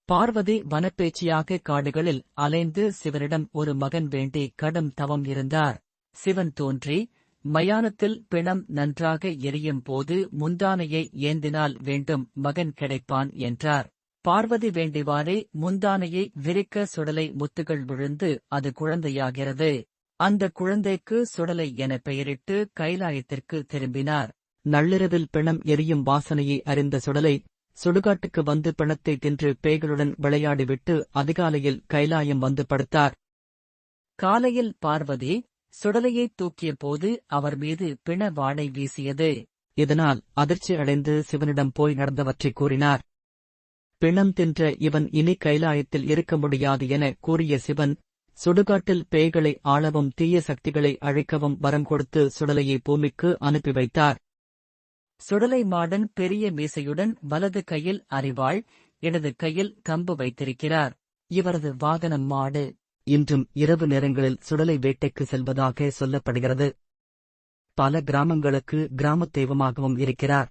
பார்வதி வனப்பேச்சியாக காடுகளில் அலைந்து சிவனிடம் ஒரு மகன் வேண்டி கடும் தவம் இருந்தார். சிவன் தோன்றி, மயானத்தில் பிணம் நன்றாக எரியும் போது முந்தானையை ஏந்தினால் வேண்டும் மகன் கிடைப்பான் என்றார். பார்வதி வேண்டிவாறே முந்தானையை விரிக்க சுடலை முத்துகள் விழுந்து அது குழந்தையாகிறது. அந்த குழந்தைக்கு சுடலை என பெயரிட்டு கைலாயத்திற்கு திரும்பினார். நள்ளிரவில் பிணம் எரியும் வாசனையை அறிந்த சுடலை சுடுகாட்டுக்கு வந்து பிணத்தை தின்று பேய்களுடன் விளையாடிவிட்டு அதிகாலையில் கைலாயம் வந்து படுத்தார். காலையில் பார்வதி சுடலையை தூக்கிய போது அவர் மீது பிண வாடை வீசியது. இதனால் அதிர்ச்சி அடைந்து சிவனிடம் போய் நடந்தவற்றை கூறினார். பிணம் தின்ற இவன் இனி கைலாயத்தில் இருக்க முடியாது என கூறிய சிவன், சுடுகாட்டில் பேய்களை ஆளவும் தீய சக்திகளை அழிக்கவும் வரம் கொடுத்து சுடலையை பூமிக்கு அனுப்பி வைத்தார். சுடலை மாடன் பெரிய மீசையுடன் வலது கையில் அரிவாள், இடது கையில் கம்பு வைத்திருக்கிறார். இவரது வாகனம் மாடு. இன்றும் இரவு நேரங்களில் சுடலை வேட்டைக்கு செல்வதாக சொல்லப்படுகிறது. பல கிராமங்களுக்கு கிராமத் தெய்வமாகவும் இருக்கிறார்.